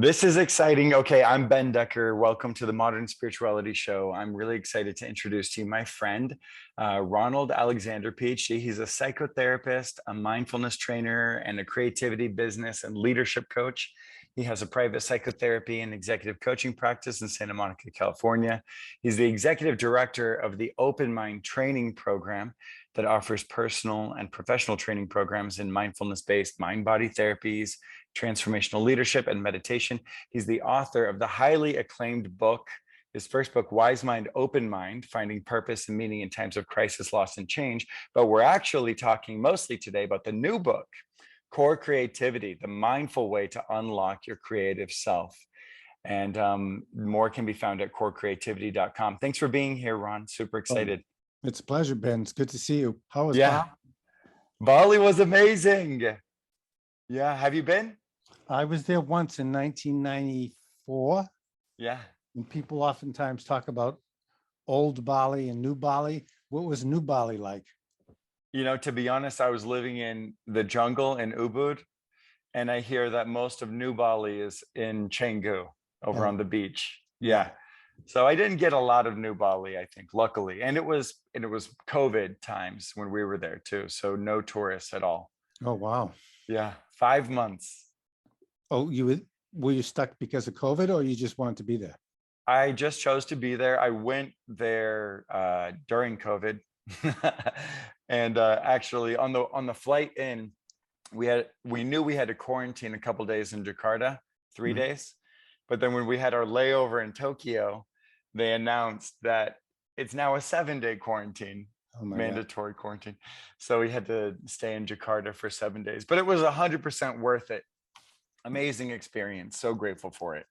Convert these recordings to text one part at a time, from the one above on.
This is exciting. Okay, I'm Ben Decker. Welcome to the Modern Spirituality Show. I'm really excited to introduce to you my friend, Ronald Alexander, PhD. He's a psychotherapist, a mindfulness trainer, and a creativity, business, and leadership coach. He has a private psychotherapy and executive coaching practice in Santa Monica, California. He's the executive director of the Open Mind Training Program that offers personal and professional training programs in mindfulness-based mind-body therapies, transformational leadership, and meditation. He's the author of the highly acclaimed book, his first book, Wise Mind, Open Mind, Finding Purpose and Meaning in Times of Crisis, Loss, and Change. But we're actually talking mostly today about the new book, Core Creativity, the mindful way to unlock your creative self. And more can be found at corecreativity.com. Thanks for being here, Ron. Super excited. It's a pleasure, Ben. It's good to see you. How was Bali? Bali was amazing. Yeah. Have you been? I was there once in 1994. Yeah. And people oftentimes talk about old Bali and new Bali. What was new Bali like? You know, to be honest, I was living in the jungle in Ubud, and I hear that most of New Bali is in Canggu over on the beach. Yeah. So I didn't get a lot of New Bali, I think, luckily. And it was COVID times when we were there too. So no tourists at all. Oh, wow. Yeah. 5 months. Oh, were you stuck because of COVID, or you just wanted to be there? I just chose to be there. I went there during COVID. And actually on the flight in, we knew we had to quarantine a couple days in Jakarta, 3 days. But then when we had our layover in Tokyo, they announced that it's now a 7-day quarantine, mandatory quarantine. So we had to stay in Jakarta for 7 days, but it was 100% worth it. Amazing experience. So grateful for it.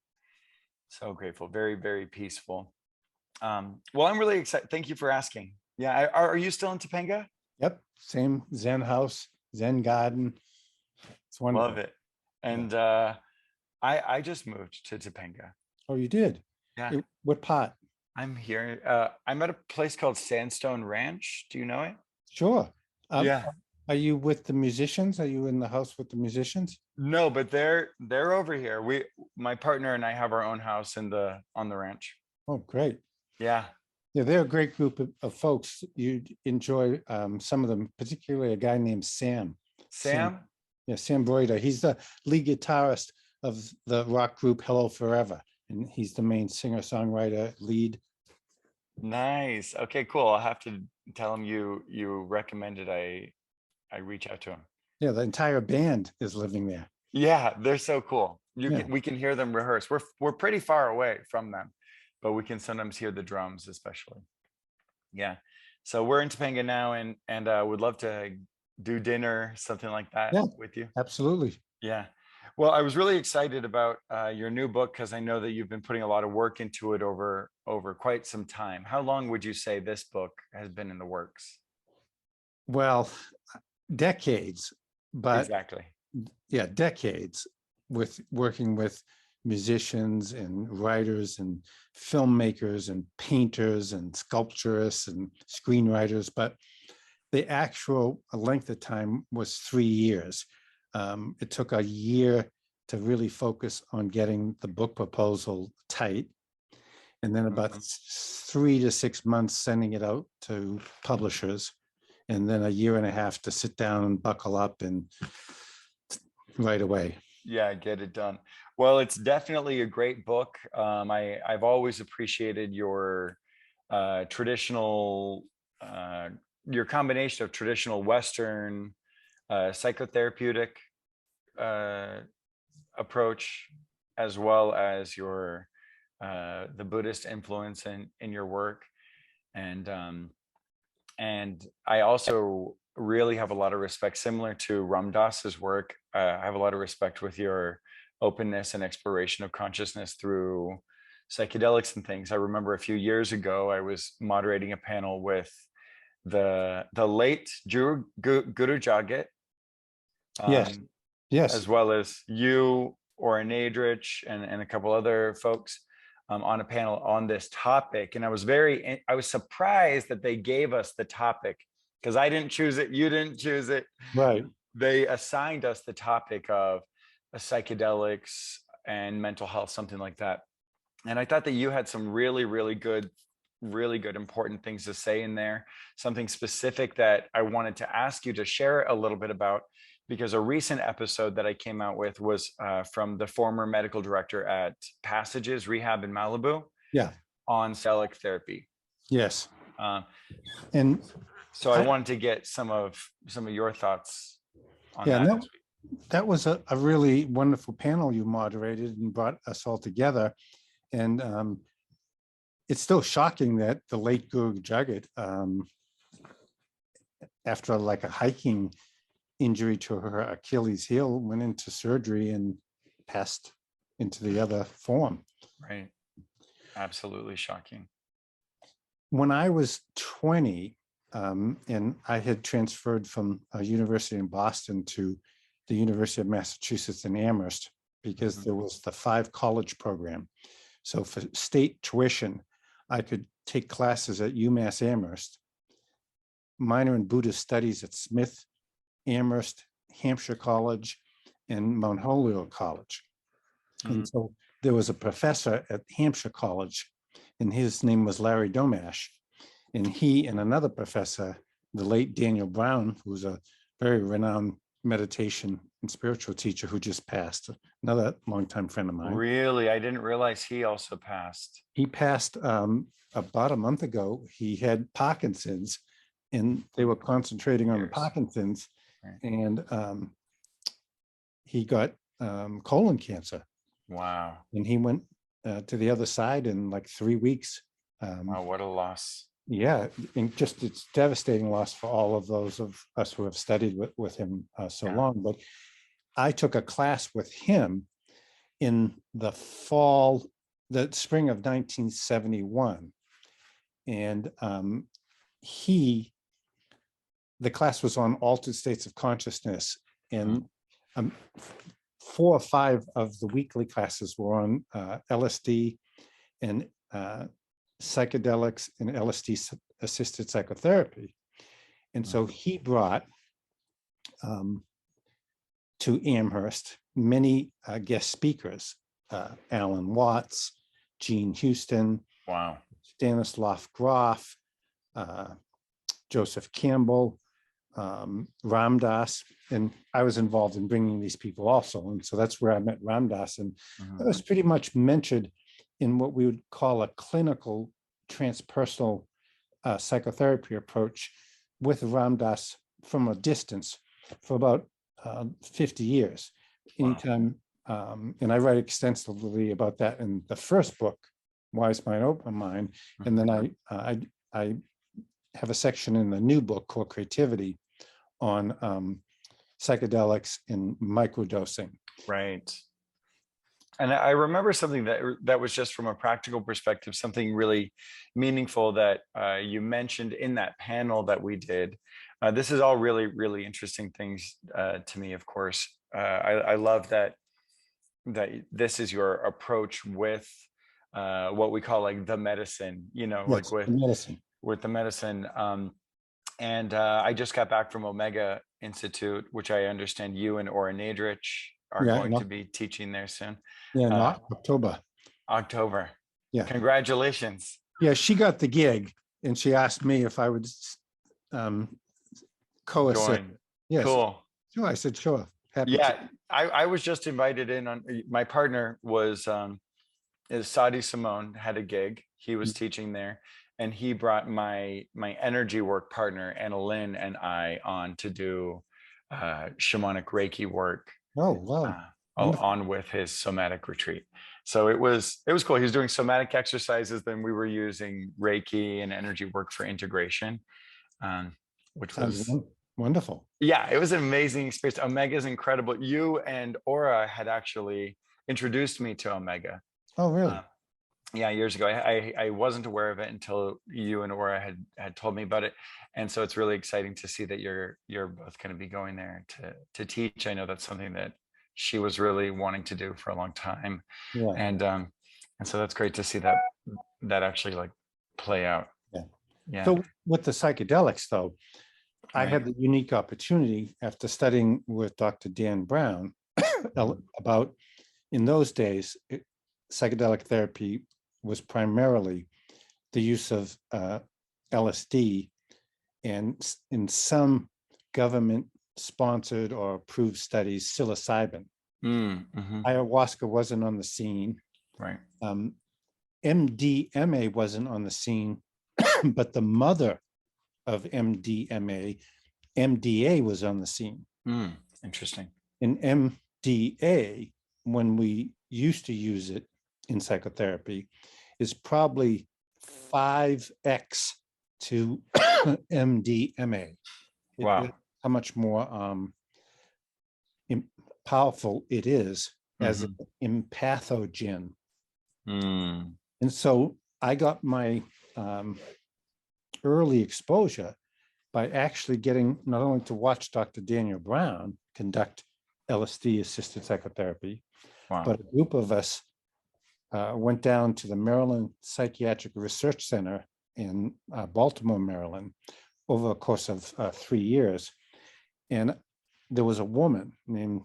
So grateful. Very, very peaceful. Well, I'm really excited. Thank you for asking. Yeah. Are you still in Topanga? Yep. Same Zen house, Zen garden. It's wonderful. Love it. And I just moved to Topanga. Oh, you did? Yeah. What part? I'm here. I'm at a place called Sandstone Ranch. Do you know it? Sure. Yeah. Are you with the musicians? Are you in the house with the musicians? No, but they're over here. My partner and I have our own house on the ranch. Oh, great. Yeah. Yeah, they're a great group of folks. You'd enjoy some of them, particularly a guy named Sam. Sam? Yeah, Sam Broider. He's the lead guitarist of the rock group Hello Forever, and he's the main singer-songwriter lead. Nice. Okay, cool. I'll have to tell him you recommended I reach out to him. Yeah, the entire band is living there. Yeah, they're so cool. We can hear them rehearse. We're pretty far away from them, but we can sometimes hear the drums, especially. Yeah. So we're in Topanga now, and would love to do dinner, something like that with you. Absolutely. Yeah. Well, I was really excited about your new book because I know that you've been putting a lot of work into it over quite some time. How long would you say this book has been in the works? Well, decades, but exactly. Yeah, decades with working with musicians and writers and filmmakers and painters and sculpturists and screenwriters, but the actual length of time was 3 years. It took a year to really focus on getting the book proposal tight, and then about 3 to 6 months sending it out to publishers, and then a year and a half to sit down and buckle up and right away. Yeah, get it done. Well, it's definitely a great book. I've always appreciated your traditional, your combination of traditional Western psychotherapeutic approach, as well as your the Buddhist influence in your work, and I also really have a lot of respect, similar to Ram Dass's work. I have a lot of respect with your openness and exploration of consciousness through psychedelics and things. I remember a few years ago, I was moderating a panel with the late Guru Jagat. Yes. As well as you, Ora Nadrich, and a couple other folks on a panel on this topic. And I was surprised that they gave us the topic, because I didn't choose it, you didn't choose it. Right. They assigned us the topic of psychedelics and mental health, something like that. And I thought that you had some really good, important things to say in there, something specific that I wanted to ask you to share a little bit about, because a recent episode that I came out with was from the former medical director at Passages Rehab in Malibu. Yeah. On psychedelic therapy. Yes. And so I wanted to get some of your thoughts on that. that. That was a really wonderful panel you moderated and brought us all together. And it's still shocking that the late Guru Jagat, after like a hiking injury to her Achilles heel, went into surgery and passed into the other form. Right. Absolutely shocking. When I was 20, and I had transferred from a university in Boston to the University of Massachusetts in Amherst, because there was the 5 college program. So for state tuition, I could take classes at UMass Amherst, minor in Buddhist studies at Smith, Amherst, Hampshire College, and Mount Holyoke College. And so there was a professor at Hampshire College, and his name was Larry Domash. And he and another professor, the late Daniel Brown, who's a very renowned meditation and spiritual teacher who just passed, another longtime friend of mine. Really? I didn't realize he also passed. He passed about a month ago. He had Parkinson's, and they were concentrating on the Parkinson's, and he got colon cancer. Wow. And he went to the other side in like 3 weeks. Wow, what a loss. Yeah, and just it's devastating loss for all of those of us who have studied with him so long. But I took a class with him in the spring of 1971. And the class was on altered states of consciousness. And 4 or 5 of the weekly classes were on LSD and psychedelics and LSD assisted psychotherapy. And so he brought to Amherst many guest speakers, Alan Watts, Gene Houston, wow, Stanislav Grof, Joseph Campbell, Ram Dass, and I was involved in bringing these people also. And so that's where I met Ram Dass, and that was pretty much mentored in what we would call a clinical transpersonal psychotherapy approach with Ram Dass from a distance for about 50 years. Wow. Anytime, and I write extensively about that in the first book, Wise Mind, Open Mind, and then I have a section in the new book called Creativity on psychedelics and microdosing. Right. And I remember something that was just from a practical perspective, something really meaningful that you mentioned in that panel that we did. This is all really interesting things to me, of course. I love that this is your approach with what we call like the medicine, you know, yes, like with the medicine. And I just got back from Omega Institute, which I understand you and Ora Nadrich are going to be teaching there soon. Yeah, not October. Yeah. Congratulations. Yeah, she got the gig and she asked me if I would co-assist. Yes. Cool. Sure, I said, sure. Happy to. I was just invited in on, my partner was Sadi Simone had a gig. He was teaching there. And he brought my energy work partner, Anna Lynn, and I on to do shamanic Reiki work. Oh, wow. On with his somatic retreat. So it was cool. He was doing somatic exercises. Then we were using Reiki and energy work for integration, which was wonderful. Yeah, it was an amazing experience. Omega is incredible. You and Ora had actually introduced me to Omega. Oh, really? Yeah, years ago. I wasn't aware of it until you and Ora had told me about it, and so it's really exciting to see that you're both going to be going there to teach. I know that's something that she was really wanting to do for a long time, and so that's great to see that actually like play out. Yeah. So with the psychedelics, though, I had the unique opportunity after studying with Dr. Dan Brown about in those days, psychedelic therapy was primarily the use of LSD and in some government sponsored or approved studies, psilocybin. Mm-hmm. Ayahuasca wasn't on the scene. Right. MDMA wasn't on the scene, but the mother of MDMA, MDA, was on the scene. Interesting. And MDA, when we used to use it in psychotherapy, is probably 5x to MDMA. Wow. How much more powerful it is as an empathogen. And so I got my early exposure by actually getting not only to watch Dr. Daniel Brown conduct LSD-assisted psychotherapy, Wow. but a group of us went down to the Maryland Psychiatric Research Center in Baltimore, Maryland, over a course of 3 years. And there was a woman named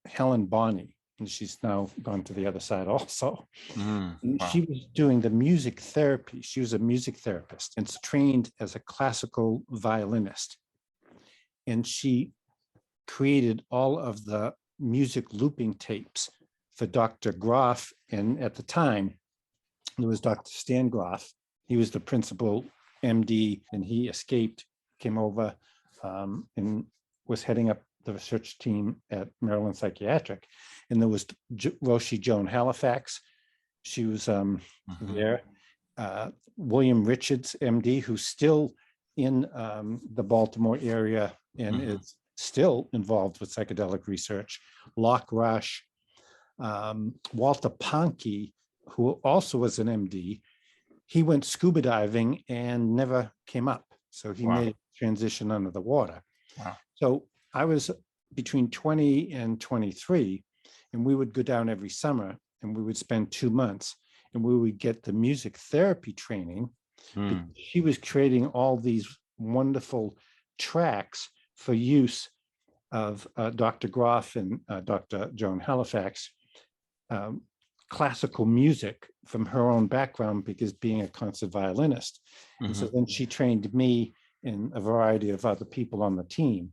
Helen Bonney, and she's now gone to the other side also. And Wow. she was doing the music therapy. She was a music therapist and trained as a classical violinist. And she created all of the music looping tapes for Dr. Groff. And at the time, there was Dr. Stan Groff. He was the principal MD, and he escaped, came over, and was heading up the research team at Maryland Psychiatric. And there was Roshi Joan Halifax. She was there. William Richards, MD, who's still in the Baltimore area and is still involved with psychedelic research. Locke Rush, Walter Ponke, who also was an MD. He went scuba diving and never came up. So he made a transition under the water. Wow. So I was between 20 and 23, and we would go down every summer and we would spend 2 months and we would get the music therapy training. She was creating all these wonderful tracks for use of Dr. Groff and Dr. Joan Halifax, classical music from her own background, because being a concert violinist. And so then she trained me and a variety of other people on the team.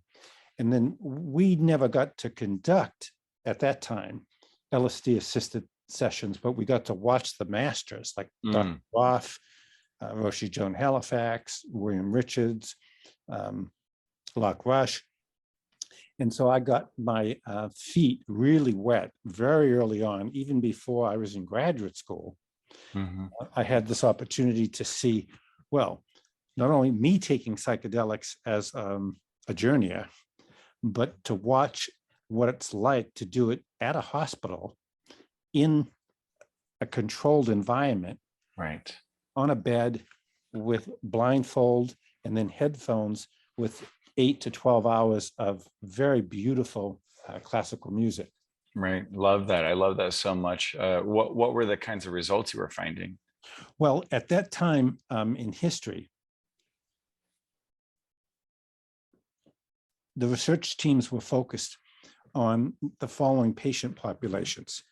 And then we never got to conduct at that time LSD assisted sessions, but we got to watch the masters like Dr. Groff, Roshi Joan Halifax, William Richards, Locke Rush. And so I got my feet really wet very early on, even before I was in graduate school. I had this opportunity to see, well, not only me taking psychedelics as a journeyer, but to watch what it's like to do it at a hospital in a controlled environment, Right. on a bed with blindfold and then headphones with 8 to 12 hours of very beautiful classical music. Right. Love that. I love that so much. What were the kinds of results you were finding? Well, at that time in history, the research teams were focused on the following patient populations: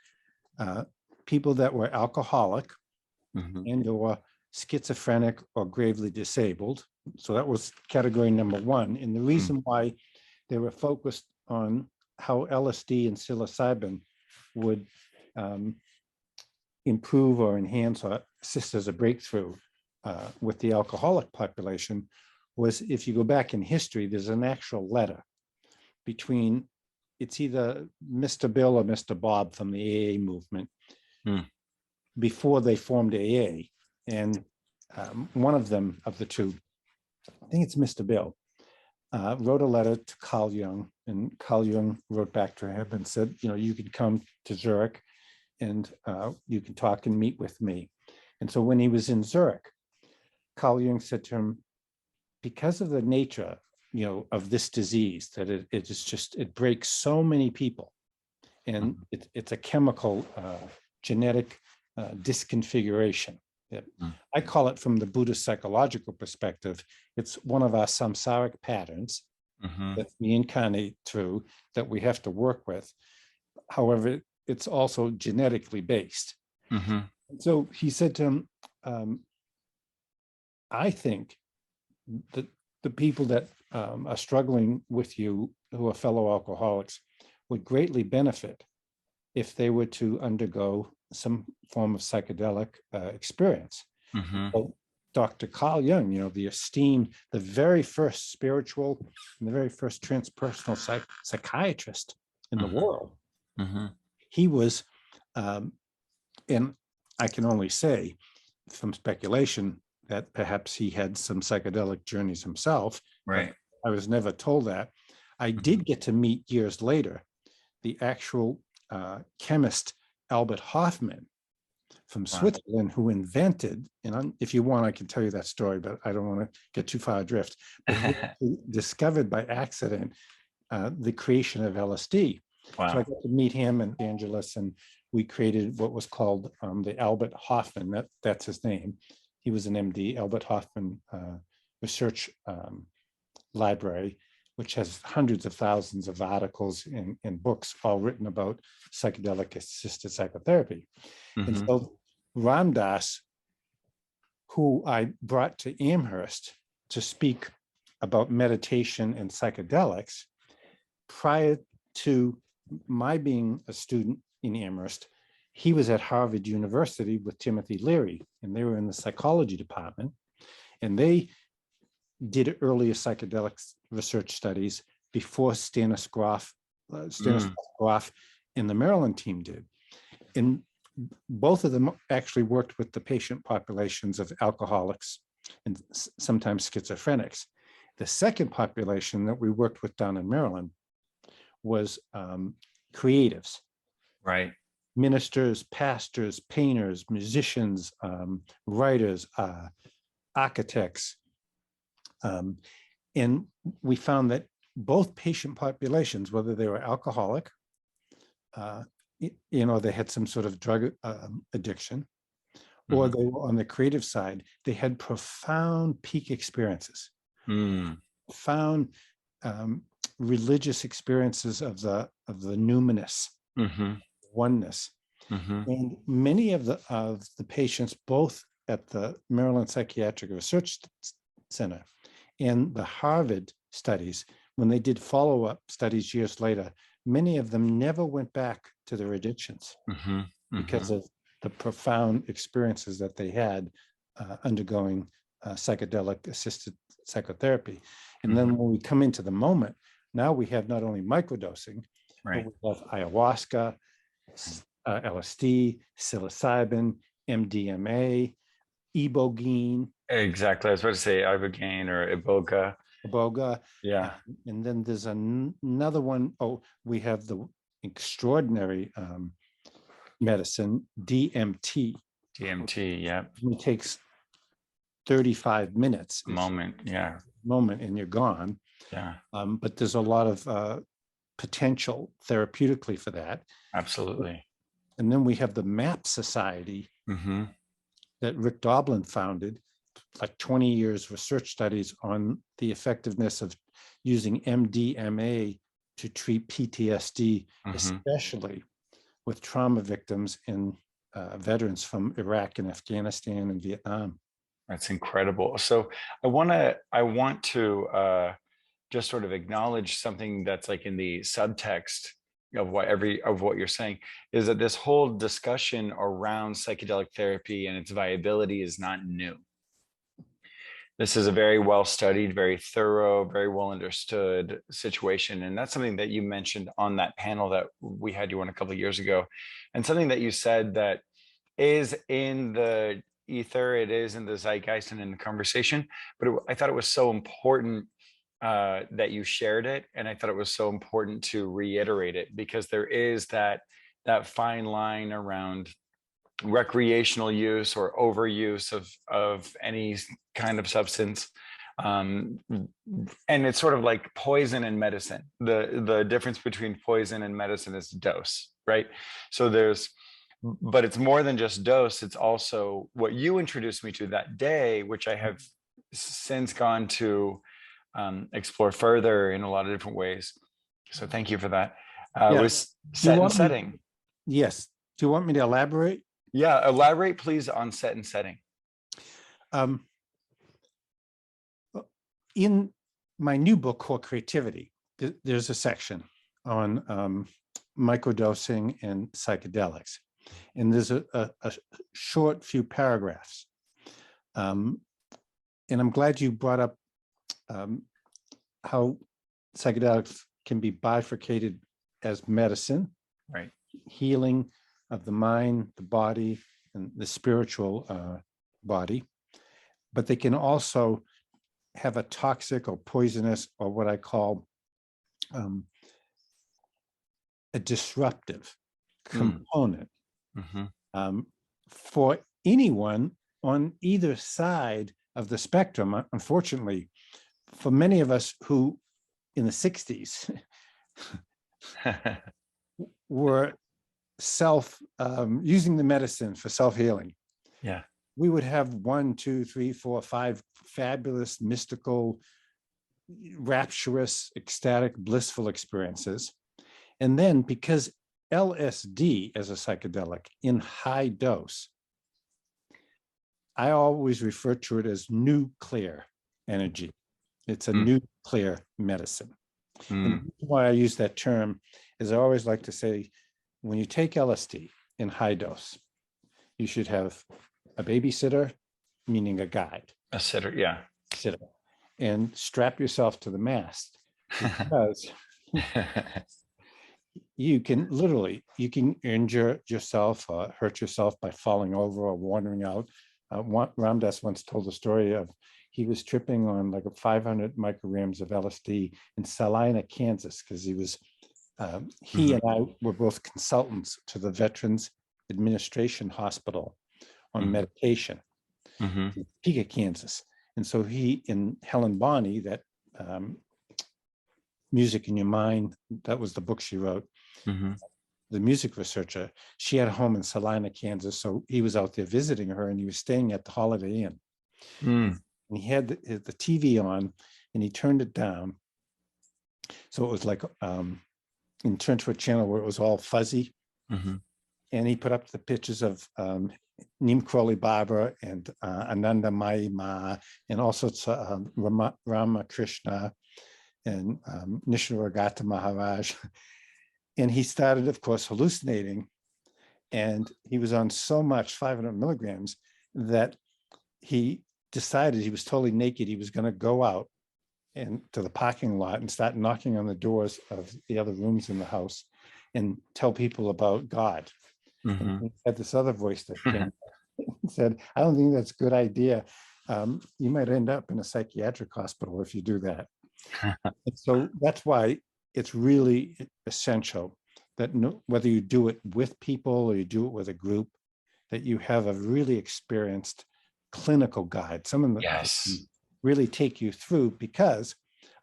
people that were alcoholic and or schizophrenic or gravely disabled. So that was category number one. And the reason why they were focused on how LSD and psilocybin would improve or enhance or assist as a breakthrough with the alcoholic population was, if you go back in history, there's an actual letter between, it's either Mr. Bill or Mr. Bob from the AA movement before they formed AA. And one of them, of the two, I think it's Mr. Bill, wrote a letter to Carl Jung, and Carl Jung wrote back to him and said, you know, you can come to Zurich and you can talk and meet with me. And so when he was in Zurich, Carl Jung said to him, because of the nature, you know, of this disease, that it is just, it breaks so many people, and it's a chemical genetic disconfiguration. I call it, from the Buddhist psychological perspective, it's one of our samsaric patterns that we incarnate through, that we have to work with. However, it's also genetically based. Mm-hmm. So he said to him, I think that the people that are struggling with you, who are fellow alcoholics, would greatly benefit if they were to undergo some form of psychedelic experience. Mm-hmm. So Dr. Carl Jung, the esteemed, the very first spiritual and the very first transpersonal psychiatrist in the world, Mm-hmm. he was, and I can only say from speculation that perhaps he had some psychedelic journeys himself. Right. I was never told that. I did get to meet years later the actual chemist Albert Hofmann from Switzerland, who invented, and if you want, I can tell you that story, but I don't want to get too far adrift, but who discovered by accident the creation of LSD. Wow. So I got to meet him and Angelus, and we created what was called the Albert Hofmann, that's his name. He was an MD, Albert Hofmann Research Library, which has hundreds of thousands of articles and books, all written about psychedelic assisted psychotherapy. And so Ram Dass, who I brought to Amherst to speak about meditation and psychedelics, prior to my being a student in Amherst, he was at Harvard University with Timothy Leary, and they were in the psychology department, and they did earlier psychedelic research studies before Stanis Grof and the Maryland team did. And both of them actually worked with the patient populations of alcoholics and sometimes schizophrenics. The second population that we worked with down in Maryland was creatives. Right. Ministers, pastors, painters, musicians, writers, architects. And we found that both patient populations, whether they were alcoholic, they had some sort of drug addiction, or they were on the creative side, they had profound peak experiences, profound religious experiences of the numinous, oneness. And many of the patients, both at the Maryland Psychiatric Research Center and the Harvard studies, when they did follow-up studies years later, many of them never went back to their addictions because of the profound experiences that they had undergoing psychedelic assisted psychotherapy. And then when we come into the moment, now we have not only microdosing, but we have ayahuasca, LSD, psilocybin, MDMA, ibogaine. Exactly. I was about to say ibogaine or iboga. Yeah. And then there's another one. Oh, we have the extraordinary medicine, DMT. DMT, yeah. It takes 35 minutes. Moment, and you're gone. Yeah. But there's a lot of potential therapeutically for that. Absolutely. And then we have the MAP Society that Rick Doblin founded, like 20 years research studies on the effectiveness of using MDMA to treat PTSD, especially with trauma victims and veterans from Iraq and Afghanistan and Vietnam. That's incredible. So I want to just sort of acknowledge something that's like in the subtext of what you're saying, is that this whole discussion around psychedelic therapy and its viability is not new. This is a very well studied, very thorough, very well understood situation. And that's something that you mentioned on that panel that we had you on a couple of years ago, and something that you said that is in the ether, it is in the zeitgeist and in the conversation. But I thought it was so important that you shared it, and I thought it was so important to reiterate it, because there is that fine line around recreational use or overuse of any kind of substance, and it's sort of like poison and medicine. The difference between poison and medicine is dose, right? So but it's more than just dose. It's also what you introduced me to that day, which I have since gone to explore further in a lot of different ways. So thank you for that. Was set and setting. Yes. Do you want me to elaborate? Yeah, elaborate, please, on set and setting. Um, in my new book called Creativity, there's a section on microdosing and psychedelics. And there's a short few paragraphs. And I'm glad you brought up how psychedelics can be bifurcated as medicine, Right. healing of the mind, the body, and the spiritual body. But they can also have a toxic or poisonous, or what I call a disruptive component for anyone on either side of the spectrum. Unfortunately, for many of us who in the 60s were using the medicine for self-healing. Yeah. We would have 1, 2, 3, 4, 5 fabulous, mystical, rapturous, ecstatic, blissful experiences. And then because LSD as a psychedelic in high dose, I always refer to it as nuclear energy. It's a nuclear medicine. And why I use that term is I always like to say, when you take LSD in high dose, you should have a babysitter, meaning a guide. A sitter, yeah. Sitter. And strap yourself to the mast, because you can injure yourself, hurt yourself by falling over or wandering out. Ramdas once told a story of he was tripping on like 500 micrograms of LSD in Salina, Kansas, because he and I were both consultants to the Veterans Administration Hospital on medication in Topeka, Kansas. And so he and Helen Bonney, that Music in Your Mind, that was the book she wrote, the music researcher, she had a home in Salina, Kansas. So he was out there visiting her, and he was staying at the Holiday Inn. And he had the TV on, and he turned it down. So it was like, and turned to a channel where it was all fuzzy. And he put up the pictures of Neem Crowley Baba and Ananda Mai Ma, and all sorts of Ramakrishna and Nisargadatta Maharaj. And he started, of course, hallucinating. And he was on so much, 500 milligrams, that he decided he was totally naked. He was going to go out and to the parking lot and start knocking on the doors of the other rooms in the house and tell people about God. And he had this other voice that came and said, I don't think that's a good idea. You might end up in a psychiatric hospital if you do that. And so that's why it's really essential that whether you do it with people or you do it with a group, that you have a really experienced clinical guide, someone that can really take you through. Because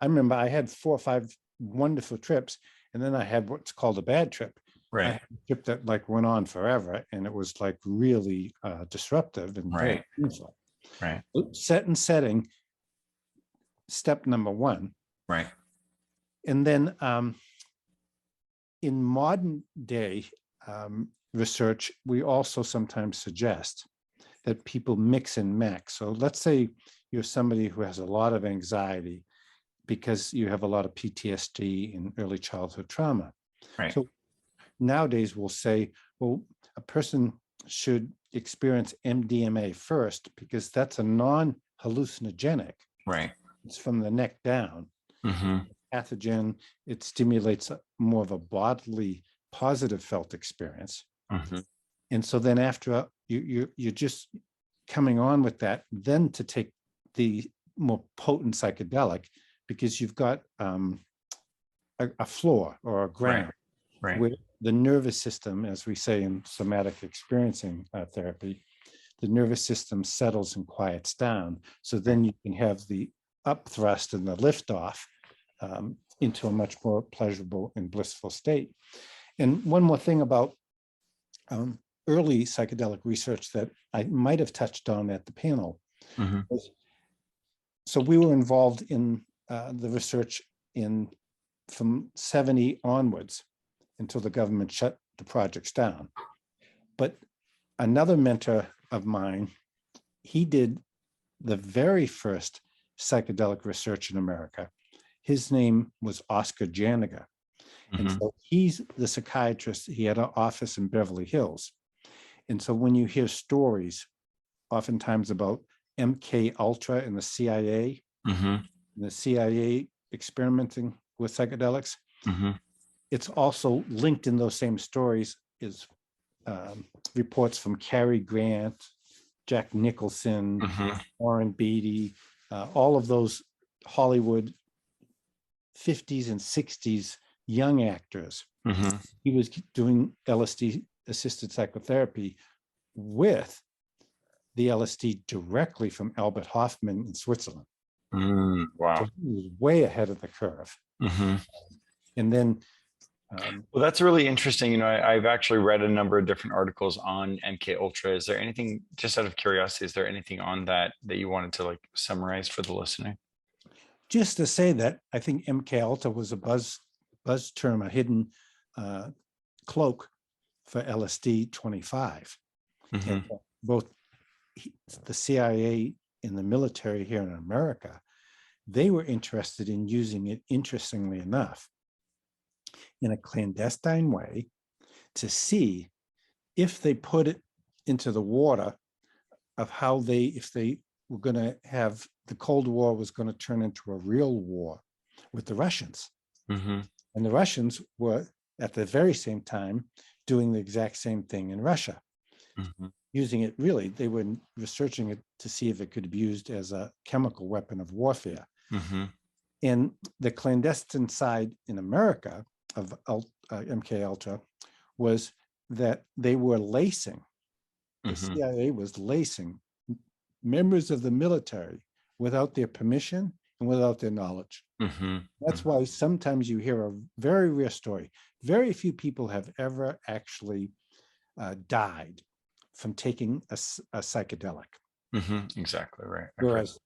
I remember I had 4 or 5 wonderful trips, and then I had what's called a bad trip. Right. I had a trip that like went on forever, and it was like really disruptive and very painful. Right. Set and setting, step number 1. Right. And then in modern day research, we also sometimes suggest that people mix and match. So let's say you're somebody who has a lot of anxiety because you have a lot of PTSD and early childhood trauma. Right. So nowadays we'll say, well, a person should experience MDMA first because that's a non-hallucinogenic. Right. It's from the neck down. Pathogen, it stimulates more of a bodily positive felt experience. And so then after you're just coming on with that, then to take the more potent psychedelic, because you've got a floor or a ground where the nervous system, as we say in somatic experiencing therapy, the nervous system settles and quiets down. So then you can have the up thrust and the lift off into a much more pleasurable and blissful state. And one more thing about early psychedelic research that I might have touched on at the panel. So we were involved in the research from 70 onwards until the government shut the projects down. But another mentor of mine, he did the very first psychedelic research in America. His name was Oscar Janiger. And so he's the psychiatrist. He had an office in Beverly Hills. And so when you hear stories, oftentimes about MK Ultra and the CIA, and the CIA experimenting with psychedelics, it's also linked in those same stories is reports from Cary Grant, Jack Nicholson, Warren Beatty, all of those Hollywood 50s and 60s young actors. He was doing LSD assisted psychotherapy with the LSD directly from Albert Hofmann in Switzerland. Wow. So he was way ahead of the curve. And then well, that's really interesting. You know, I've actually read a number of different articles on MK Ultra. Is there anything, just out of curiosity, is there anything on that you wanted to like summarize for the listener? just to say that I think MK Ultra was a buzz term, a hidden cloak for LSD 25. And both the CIA and the military here in America, they were interested in using it, interestingly enough, in a clandestine way to see if they put it into the water of how if they were going to have the Cold War was going to turn into a real war with the Russians. And the Russians were at the very same time doing the exact same thing in Russia. Using it, really, they were researching it to see if it could be used as a chemical weapon of warfare. And the clandestine side in America of MK Ultra was that they were lacing, the CIA was lacing members of the military without their permission and without their knowledge. That's why sometimes you hear a very rare story. Very few people have ever actually died from taking a psychedelic. Exactly right. Whereas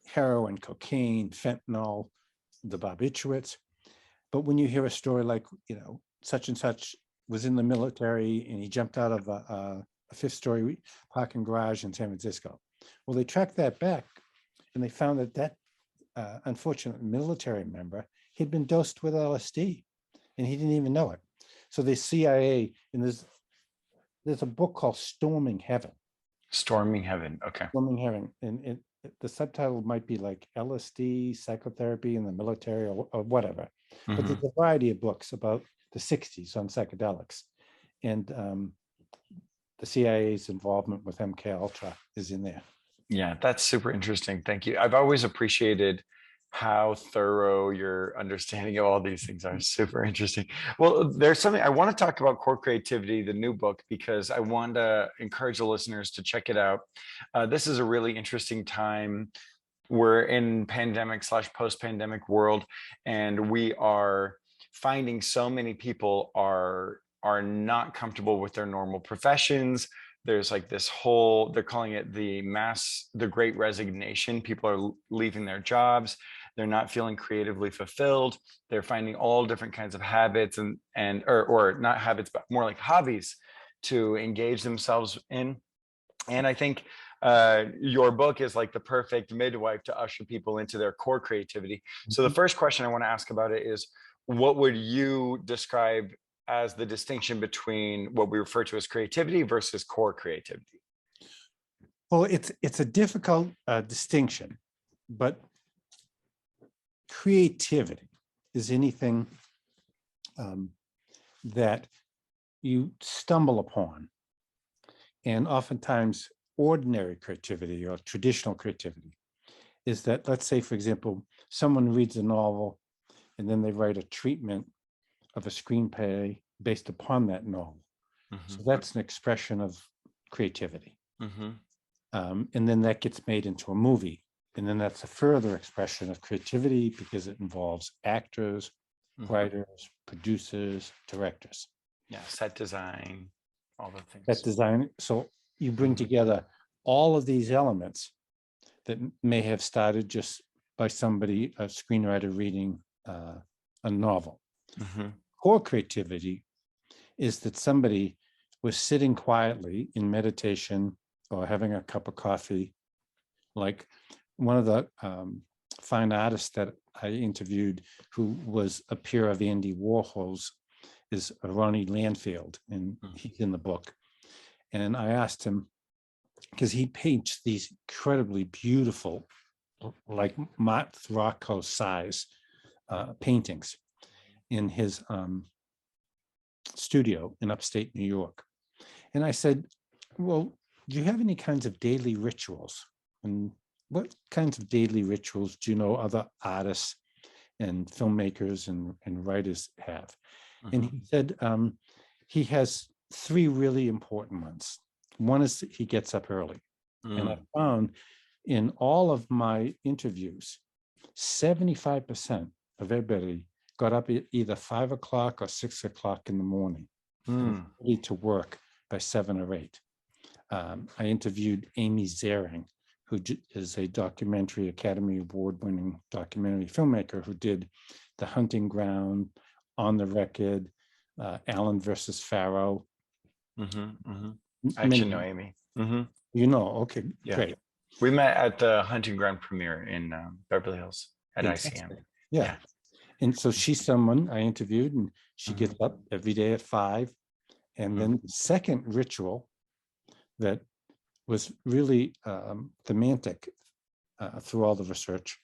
heroin, cocaine, fentanyl, the barbiturates. But when you hear a story like, you know, such and such was in the military and he jumped out of a fifth-story parking garage in San Francisco. Well, they tracked that back and they found that unfortunate military member had been dosed with LSD and he didn't even know it. So the CIA, and there's a book called Storming Heaven. Storming Heaven, okay. Storming Heaven, and the subtitle might be like LSD, psychotherapy in the military or whatever. But there's a variety of books about the 60s on psychedelics. And the CIA's involvement with MK Ultra is in there. Yeah, that's super interesting. Thank you. I've always appreciated how thorough your understanding of all these things are. Super interesting. Well, there's something I want to talk about, Core Creativity, the new book, because I want to encourage the listeners to check it out. This is a really interesting time. We're in pandemic / post-pandemic world, and we are finding so many people are not comfortable with their normal professions. There's like this whole, they're calling it the great resignation. People are leaving their jobs. They're not feeling creatively fulfilled. They're finding all different kinds of habits or not habits, but more like hobbies to engage themselves in. And I think your book is like the perfect midwife to usher people into their core creativity. So the first question I want to ask about it is, what would you describe as the distinction between what we refer to as creativity versus core creativity? Well, it's a difficult distinction, but creativity is anything that you stumble upon. And oftentimes ordinary creativity or traditional creativity is that, let's say, for example, someone reads a novel and then they write a treatment of a screenplay based upon that novel. So that's an expression of creativity. And then that gets made into a movie. And then that's a further expression of creativity because it involves actors, writers, producers, directors. Yeah, set design, all the things. Set design. So you bring together all of these elements that may have started just by somebody, a screenwriter reading a novel. Core creativity is that somebody was sitting quietly in meditation or having a cup of coffee. Like one of the fine artists that I interviewed, who was a peer of Andy Warhol's, is Ronnie Landfield, and he's in the book. And I asked him, because he paints these incredibly beautiful, like Mott Rothko size paintings in his studio in upstate New York. And I said, well, do you have any kinds of daily rituals? And what kinds of daily rituals do you know other artists and filmmakers and writers have? And he said he has three really important ones. One is that he gets up early. And I found in all of my interviews, 75% of everybody got up at either 5 o'clock or 6 o'clock in the morning, ready to work by 7 or 8. I interviewed Amy Ziering, who is a documentary Academy Award-winning documentary filmmaker who did The Hunting Ground, On the Record, Allen versus Farrow. I actually know Amy. You know, okay, Yeah. great. We met at the Hunting Ground premiere in Beverly Hills at Fantastic. ICM. Yeah. And so she's someone I interviewed, and she gets up every day at 5. And then the second ritual that was really thematic through all the research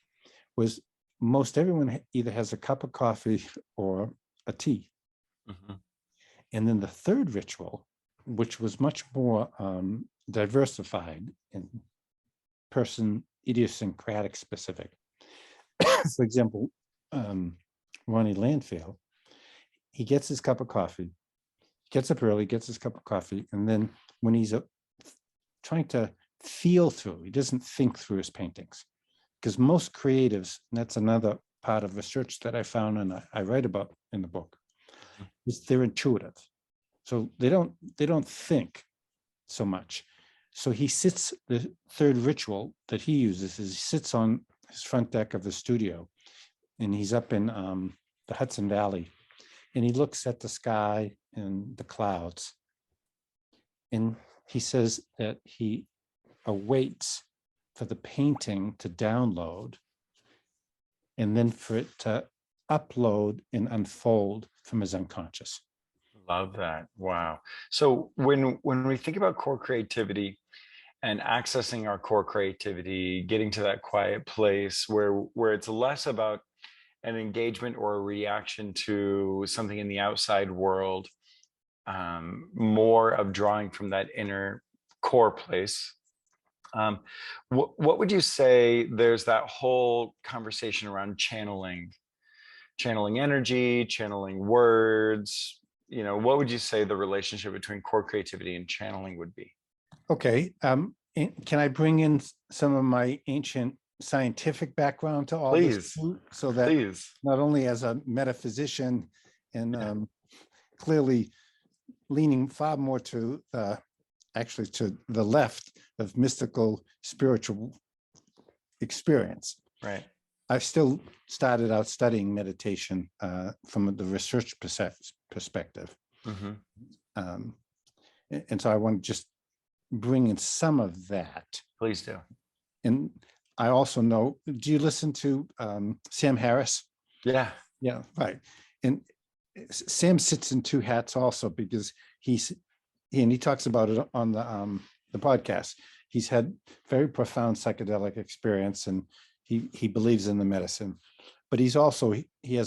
was most everyone either has a cup of coffee or a tea. And then the third ritual, which was much more diversified and person idiosyncratic specific. For example, Ronnie Landfield, he gets his cup of coffee, gets up early, gets his cup of coffee, and then when he's trying to feel through, he doesn't think through his paintings. Because most creatives, and that's another part of research that I found and I write about in the book, is they're intuitive. So they don't think so much. So he sits, the third ritual that he uses is he sits on his front deck of the studio, and he's up in the Hudson Valley, and he looks at the sky and the clouds. And he says that he awaits for the painting to download and then for it to upload and unfold from his unconscious. Love that. Wow. So when we think about core creativity and accessing our core creativity, getting to that quiet place where it's less about an engagement or a reaction to something in the outside world, more of drawing from that inner core place. What would you say? There's that whole conversation around channeling energy, channeling words. You know, what would you say the relationship between core creativity and channeling would be? Okay. Can I bring in some of my ancient scientific background to all this too, so that not only as a metaphysician and clearly leaning far more to actually to the left of mystical spiritual experience. Right. I still started out studying meditation from the research perspective. And so I want to just bring in some of that. Please do. And I also know, do you listen to Sam Harris? Yeah. Yeah, right. And Sam sits in two hats also, because he talks about it on the podcast. He's had very profound psychedelic experience, and he believes in the medicine, but he has a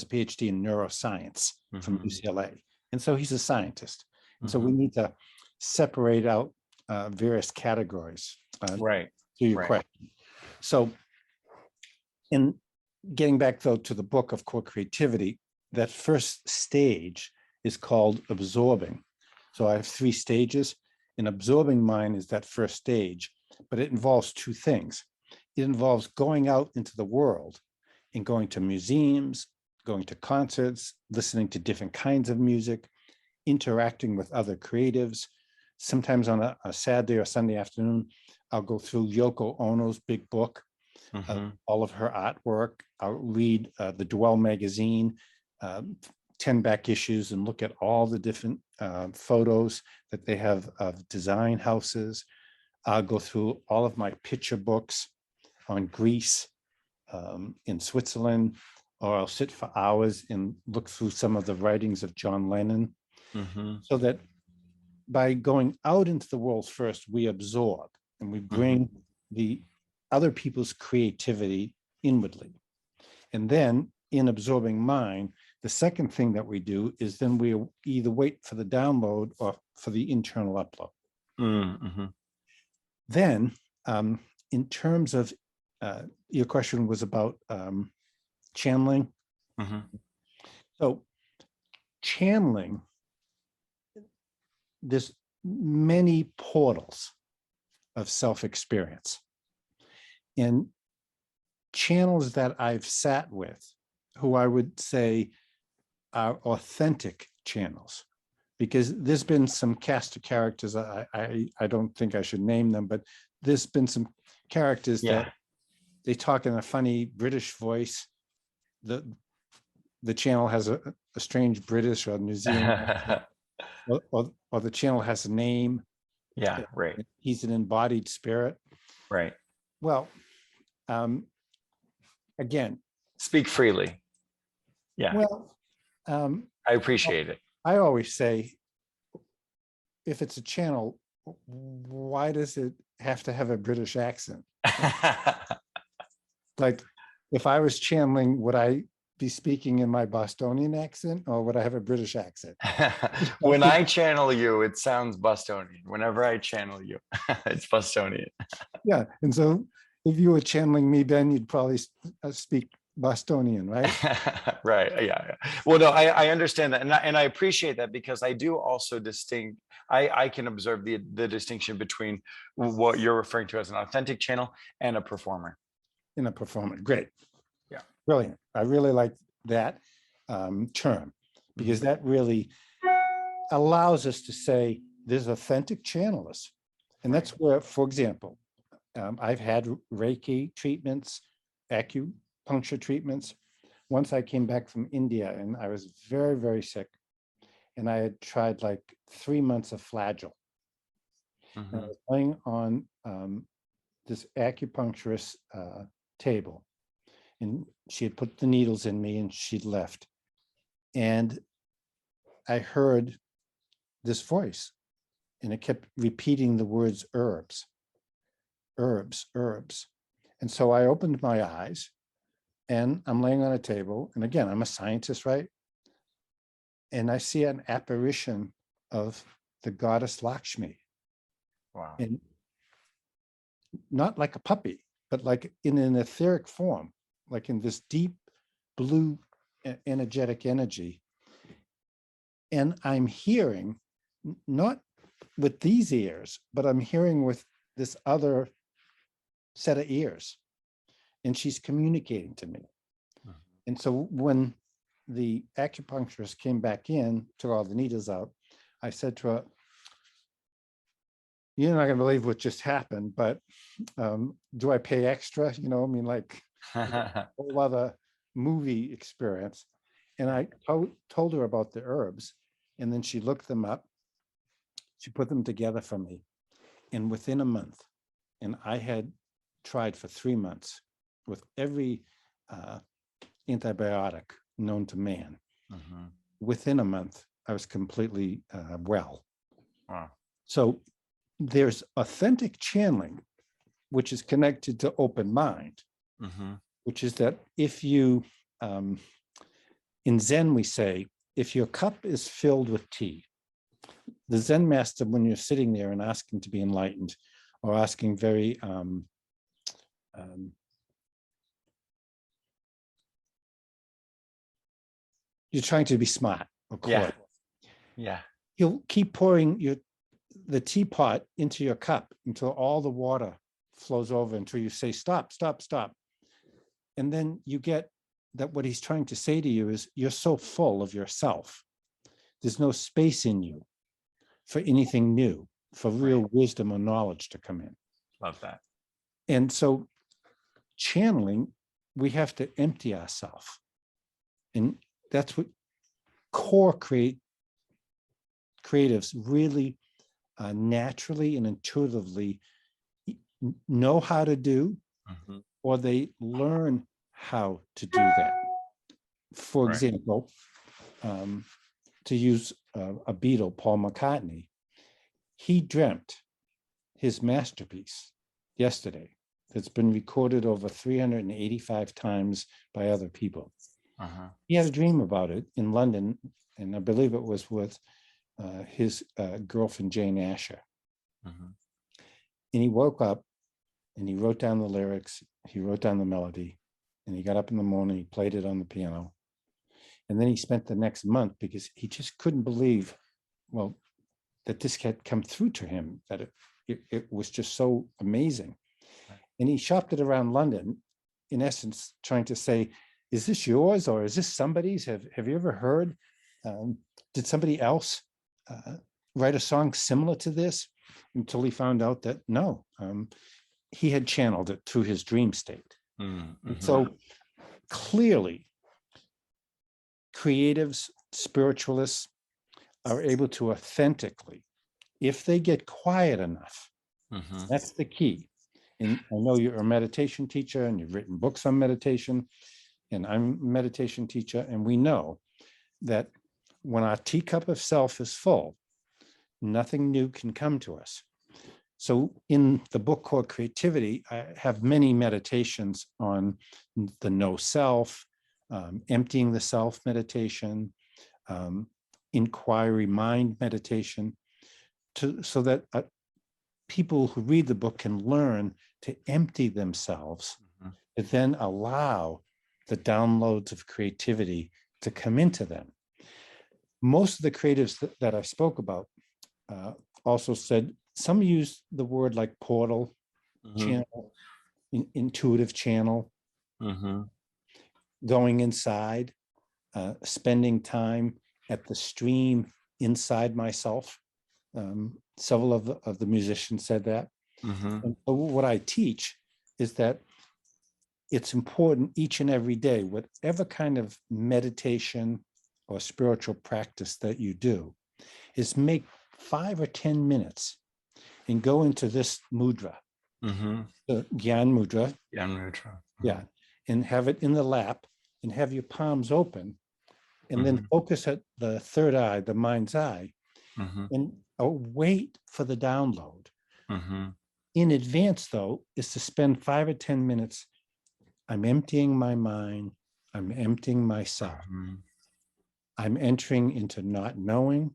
PhD in neuroscience from UCLA. And so he's a scientist. And so we need to separate out various categories to your question. So in getting back though to the book of core creativity, that first stage is called absorbing. So I have 3 stages, and absorbing mind is that first stage, but it involves 2 things. It involves going out into the world and going to museums, going to concerts, listening to different kinds of music, interacting with other creatives. Sometimes on a Saturday or Sunday afternoon, I'll go through Yoko Ono's big book, all of her artwork. I'll read the Dwell magazine, 10 back issues and look at all the different photos that they have of design houses. I'll go through all of my picture books on Greece, in Switzerland, or I'll sit for hours and look through some of the writings of John Lennon, so that by going out into the world first, we absorb and we bring the other people's creativity inwardly. And then in absorbing mine, the second thing that we do is then we either wait for the download or for the internal upload. Then, in terms of, your question was about channeling. So channeling, there's many portals of self-experience. And channels that I've sat with, who I would say are authentic channels, because there's been some cast of characters, I don't think I should name them, but there's been some characters that they talk in a funny British voice. The channel has a strange British or New Zealand, or the channel has a name. Yeah, right. He's an embodied spirit. Right. Well, again, speak freely. Yeah. Well, I appreciate it. I always say, if it's a channel, why does it have to have a British accent? Like, if I was channeling, would I be speaking in my Bostonian accent, or would I have a British accent? When I channel you, it sounds Bostonian. Whenever I channel you, it's Bostonian. Yeah. And so if you were channeling me, Ben, you'd probably speak Bostonian, right? Right. Yeah. Well, no, I understand that. And I appreciate that, because I do also I can observe the distinction between what you're referring to as an authentic channel and a performer. In a performer. Great. Yeah. Brilliant. I really like that term, because that really allows us to say there's authentic channelers. And that's where, for example, I've had Reiki treatments, acupuncture treatments. Once I came back from India and I was very, very sick, and I had tried like 3 months of Flagyl. And I was laying on this acupuncturist table, and she had put the needles in me and she'd left. And I heard this voice, and it kept repeating the words herbs, herbs, herbs. And so I opened my eyes, and I'm laying on a table. And again, I'm a scientist, right? And I see an apparition of the goddess Lakshmi. Wow. And not like a puppy, but like in an etheric form, like in this deep blue energetic energy. And I'm hearing, not with these ears, but I'm hearing with this other set of ears, and she's communicating to me. And so when the acupuncturist came back in, took all the needles out, I said to her, "You're not gonna believe what just happened, but do I pay extra?" You know, I mean, like a whole other movie experience. And I told her about the herbs, and then she looked them up. She put them together for me. And within a month, and I had tried for 3 months with every antibiotic known to man. Within a month, I was completely well. Wow. So there's authentic channeling, which is connected to open mind, which is that if you, in Zen, we say, if your cup is filled with tea, the Zen master, when you're sitting there and asking to be enlightened, or asking very you're trying to be smart or coy. Yeah. He'll keep pouring the teapot into your cup until all the water flows over, until you say, "Stop, stop, stop." And then you get that what he's trying to say to you is, you're so full of yourself. There's no space in you for anything new, for real wisdom or knowledge to come in. Love that. And so channeling, we have to empty ourselves. And that's what core creatives really naturally and intuitively know how to do, or they learn how to do that. For example, to use a Beatle, Paul McCartney, he dreamt his masterpiece yesterday that's been recorded over 385 times by other people. He had a dream about it in London, and I believe it was with his girlfriend, Jane Asher. And he woke up and he wrote down the lyrics, he wrote down the melody, and he got up in the morning, he played it on the piano. And then he spent the next month, because he just couldn't believe, well, that this had come through to him, that it was just so amazing. And he shopped it around London, in essence, trying to say, is this yours or is this somebody's? Have you ever heard? Did somebody else write a song similar to this? Until he found out that no, he had channeled it through his dream state. So clearly, creatives, spiritualists are able to authentically, if they get quiet enough, that's the key. And I know you're a meditation teacher and you've written books on meditation, and I'm a meditation teacher, and we know that when our teacup of self is full, nothing new can come to us. So in the book called Creativity, I have many meditations on the no self, emptying the self meditation, inquiry mind meditation, so that people who read the book can learn to empty themselves, and then allow the downloads of creativity to come into them. Most of the creatives that I spoke about also said, some use the word like portal, channel, intuitive channel, going inside, spending time at the stream inside myself. Several of the musicians said that. And what I teach is that it's important each and every day, whatever kind of meditation or spiritual practice that you do, is make 5 or 10 minutes and go into this mudra, the Gyan Mudra. Yeah, and have it in the lap and have your palms open, and then focus at the third eye, the mind's eye, and wait for the download. In advance, though, is to spend 5 or 10 minutes. I'm emptying my mind. I'm emptying myself. I'm entering into not knowing.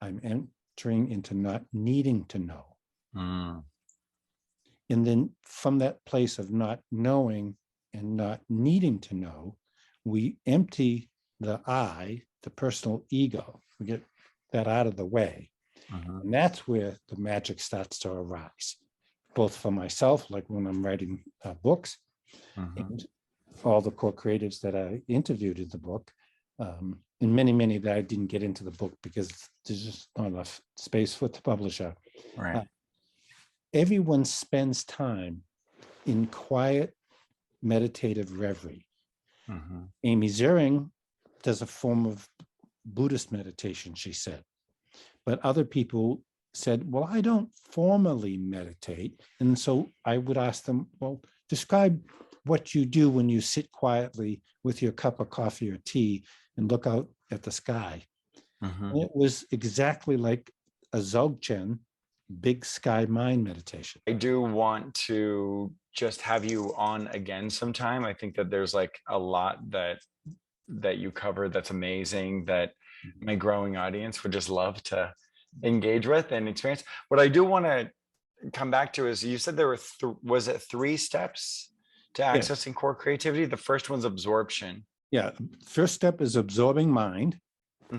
I'm entering into not needing to know. And then from that place of not knowing and not needing to know, we empty the I, the personal ego. We get that out of the way. And that's where the magic starts to arise, both for myself, like when I'm writing books, and all the core creatives that I interviewed in the book, and many that I didn't get into the book because there's just not enough space with the publisher. Everyone spends time in quiet, meditative reverie. Amy Ziering does a form of Buddhist meditation, she said. But other people said, well, I don't formally meditate. And so I would ask them, well, describe what you do when you sit quietly with your cup of coffee or tea and look out at the sky. And it was exactly like a Dzogchen, big sky mind meditation. I do want to just have you on again sometime. I think that there's like a lot that you cover that's amazing, that my growing audience would just love to engage with and experience. What I do want to come back to is, you said there were was it 3 steps to accessing core creativity? The first one's absorption. Yeah, first step is absorbing mind.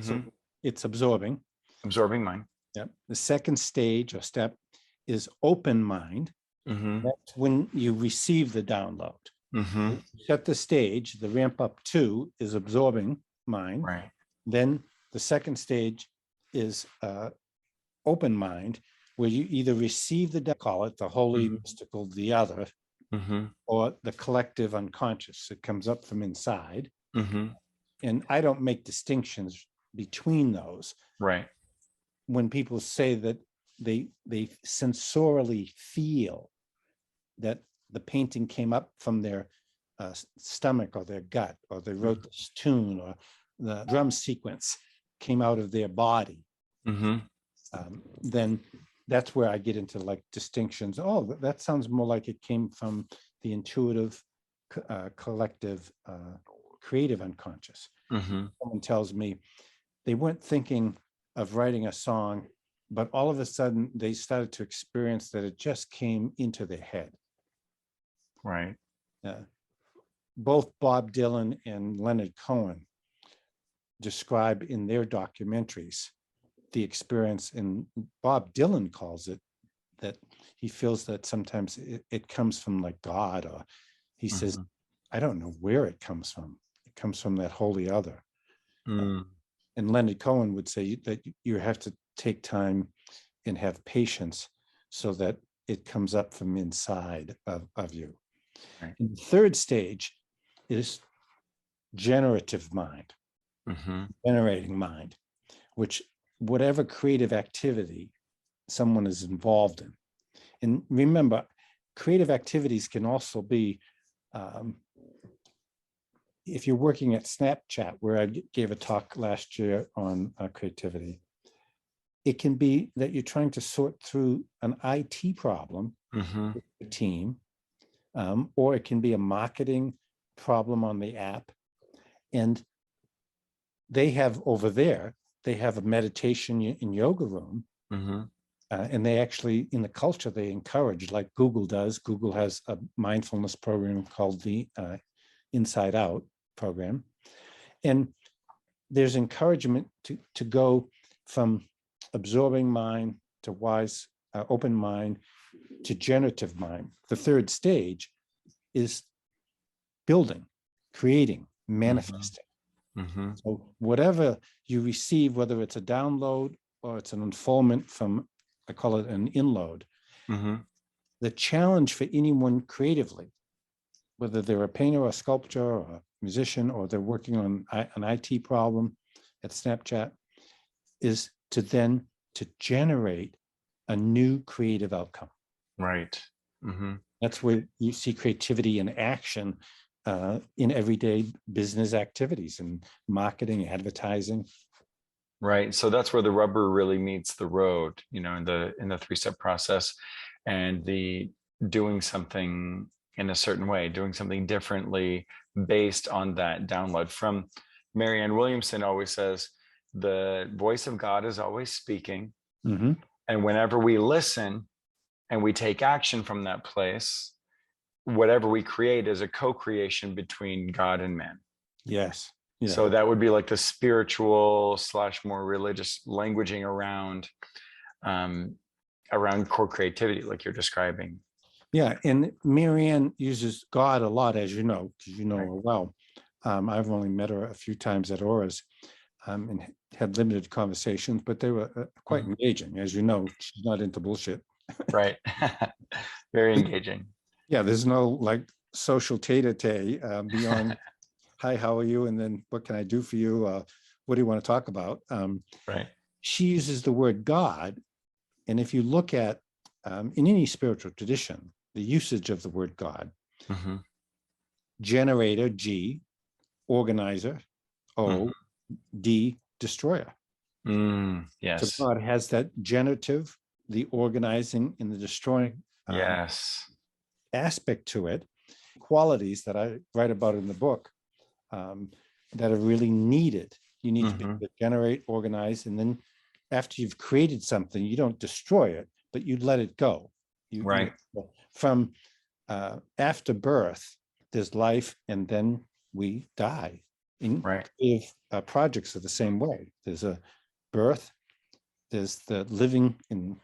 So it's absorbing mind. Yeah. The second stage or step is open mind. That's when you receive the download. Set the stage. The ramp up 2 is absorbing mind. Then the second stage is open mind, where you either receive call it the holy, mystical, the other, or the collective unconscious. It comes up from inside. And I don't make distinctions between those. Right. When people say that they sensorially feel that the painting came up from their stomach or their gut, or they wrote this tune, or the drum sequence came out of their body, then that's where I get into like distinctions. Oh, that sounds more like it came from the intuitive, collective, creative unconscious. Someone tells me they weren't thinking of writing a song, but all of a sudden they started to experience that it just came into their head. Right. Both Bob Dylan and Leonard Cohen describe in their documentaries the experience, and Bob Dylan calls it that he feels that sometimes it comes from like God, or he says, I don't know where it comes from. It comes from that holy other. And Leonard Cohen would say that you have to take time and have patience so that it comes up from inside of you. Right. And the third stage is generative mind, generating mind, which whatever creative activity someone is involved in. And remember, creative activities can also be, if you're working at Snapchat, where I gave a talk last year on creativity, it can be that you're trying to sort through an IT problem with the team, or it can be a marketing problem on the app. And they have over there, they have a meditation and yoga room. And they actually, in the culture, they encourage, like Google does. Google has a mindfulness program called the Inside Out program. And there's encouragement to go from absorbing mind to wise, open mind to generative mind. The third stage is building, creating, manifesting. So whatever you receive, whether it's a download or it's an unfoldment from, I call it an inload, the challenge for anyone creatively, whether they're a painter or a sculptor or a musician, or they're working on an IT problem at Snapchat, is to generate a new creative outcome. Right. That's where you see creativity in action in everyday business activities and marketing, advertising. Right. So that's where the rubber really meets the road, in the three-step process, and the doing something in a certain way, doing something differently based on that download. From Marianne Williamson always says, the voice of God is always speaking. And whenever we listen and we take action from that place, whatever we create is a co-creation between God and man. Yes. Yeah. So that would be like the spiritual / more religious languaging around core creativity, like you're describing. Yeah, and Marianne uses God a lot, as you know, because you know her well. I've only met her a few times at Auras, and had limited conversations, but they were quite engaging. As you know, she's not into bullshit. Right. Very engaging. Yeah, there's no like social tete-a-tete beyond, hi, how are you? And then what can I do for you? What do you want to talk about? Right. She uses the word God. And if you look at, in any spiritual tradition, the usage of the word God, generator, G, organizer, O, D, destroyer. Yes. So God has that generative, the organizing and the destroying aspect to it, qualities that I write about in the book that are really needed. You need to be able to generate, organize, and then after you've created something, you don't destroy it, but you let it go. From after birth, there's life, and then we die. Creative projects are the same way. There's a birth, there's the living in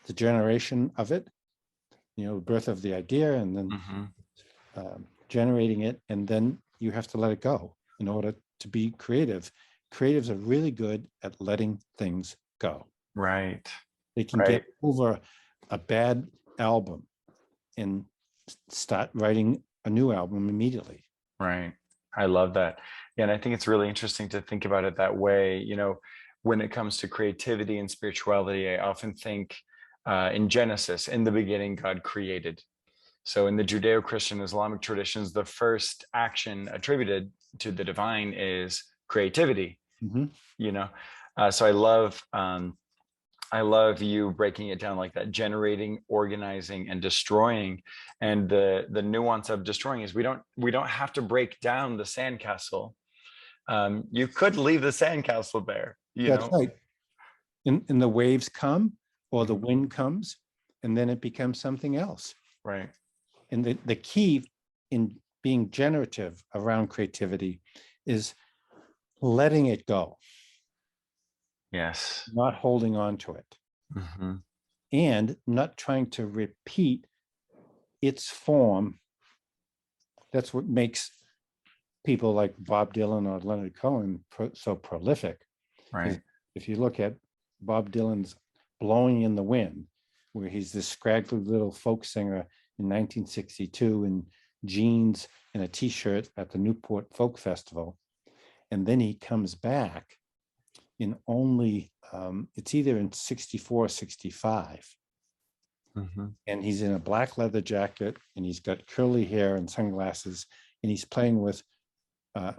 the generation of it, birth of the idea, and then generating it, and then you have to let it go in order to be creative. Creatives are really good at letting things go. Right. They can get over a bad album and start writing a new album immediately. Right. I love that. Yeah, and I think it's really interesting to think about it that way. When it comes to creativity and spirituality, I often think in Genesis, in the beginning, God created. So in the Judeo-Christian Islamic traditions, the first action attributed to the divine is creativity. Mhm. You know, so I love you breaking it down like that: generating, organizing, and destroying. And the nuance of destroying is we don't have to break down the sandcastle. You could leave the sandcastle there, That's right. And the waves come, or the Mhm. wind comes, and then it becomes something else. Right. And the key in being generative around creativity is letting it go, Yes. not holding on to it, Hmm. and not trying to repeat its form. That's what makes people like Bob Dylan or Leonard Cohen so prolific. Because Right. if you look at Bob Dylan's Blowing in the Wind, where he's this scraggly little folk singer in 1962 in jeans and a t-shirt at the Newport Folk Festival. And then he comes back in only, it's either in 64 or 65. Hmm. And he's in a black leather jacket and he's got curly hair and sunglasses. And he's playing with uh,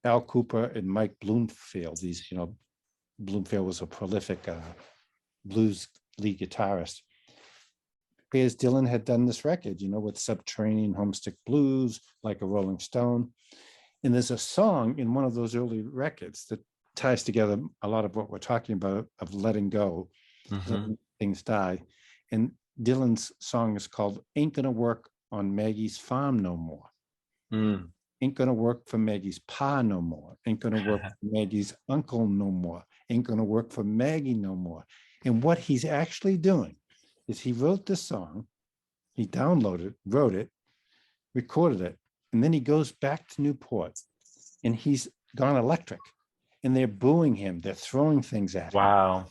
Al Cooper and Mike Bloomfield. Bloomfield was a prolific blues lead guitarist. Because Dylan had done this record, with Subterranean Homesick Blues, Like a Rolling Stone. And there's a song in one of those early records that ties together a lot of what we're talking about of letting go, Hmm. letting things die. And Dylan's song is called Ain't Gonna Work on Maggie's Farm No More. Mm. Ain't gonna work for Maggie's pa no more. Ain't gonna work for Maggie's uncle no more. Ain't gonna work for Maggie no more. And what he's actually doing is he wrote this song, he wrote it, recorded it, and then he goes back to Newport and he's gone electric. And they're booing him, they're throwing things at him Wow.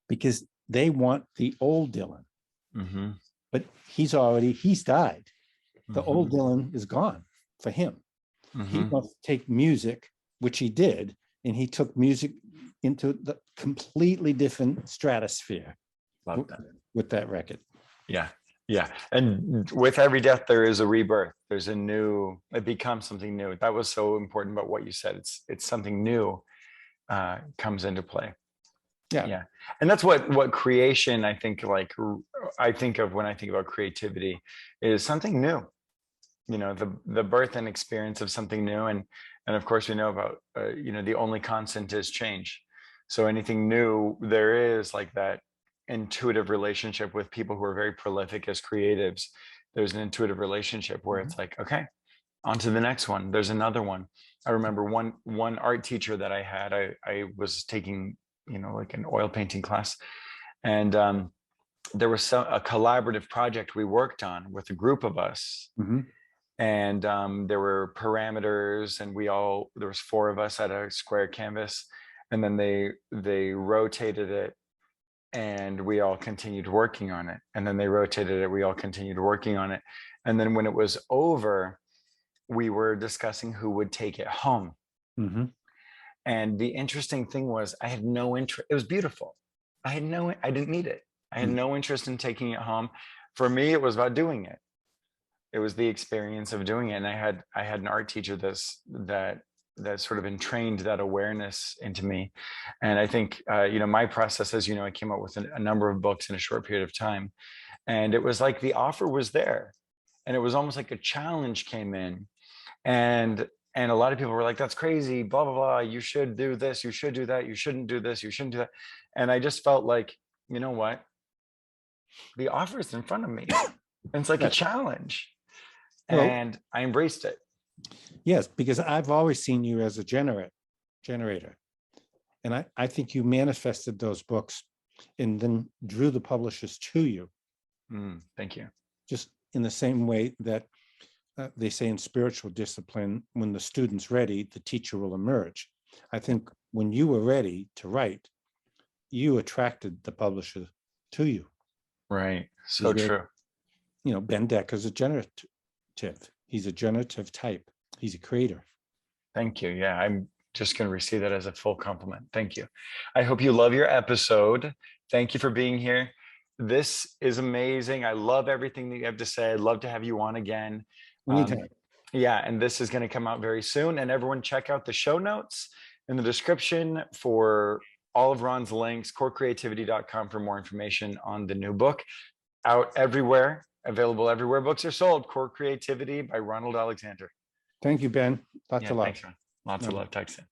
because they want the old Dylan. Hmm. But he's died. The Hmm. old Dylan is gone for him. He Hmm. wants to take music, which he did, and he took music into the completely different stratosphere Love that. with that record. Yeah. Yeah. And with every death, there is a rebirth. It becomes something new. That was so important about what you said. It's something new comes into play. Yeah. Yeah. And that's what creation, I think of when I think about creativity, is something new. The birth and experience of something new. And of course we know about the only constant is change. So anything new, there is like that intuitive relationship with people who are very prolific as creatives. There's an intuitive relationship where it's like, okay, on to the next one. There's another one. I remember one art teacher that I had. I was taking like an oil painting class, and there was a collaborative project we worked on with a group of us. Mm-hmm. And there were parameters, and there was four of us at a square canvas, and then they rotated it, and we all continued working on it, and then they rotated it, we all continued working on it, and then when it was over, we were discussing who would take it home. Mm-hmm. And the interesting thing was, I had no interest. It was beautiful. I didn't need it. I had no interest in taking it home. For me, it was about doing it. It was the experience of doing it. And I had an art teacher that sort of entrained that awareness into me. And I think my process, as I came up with a number of books in a short period of time. And it was like the offer was there. And it was almost like a challenge came in. And a lot of people were like, that's crazy, blah, blah, blah. You should do this, you should do that, you shouldn't do this, you shouldn't do that. And I just felt like, you know what? The offer is in front of me. And it's like a Right. challenge. Well, And I embraced it. yes, because I've always seen you as a generator. And I think you manifested those books and then drew the publishers to you. Thank you. Just in the same way that they say in spiritual discipline, when the student's ready, the teacher will emerge. I think when you were ready to write, you attracted the publisher to you. Right. So true. Ben Decker's a generative. He's a generative type. He's a creator. Thank you. Yeah, I'm just going to receive that as a full compliment. Thank you. I hope you love your episode. Thank you for being here. This is amazing. I love everything that you have to say. I'd love to have you on again. Anytime. Yeah, and this is going to come out very soon. And everyone, check out the show notes in the description for all of Ron's links, corecreativity.com for more information on the new book. Out everywhere, available everywhere books are sold. Core Creativity by Ronald Alexander. Thank you, Ben. Lots Yeah, of love. thanks, Ron. Lots of love. Talk soon.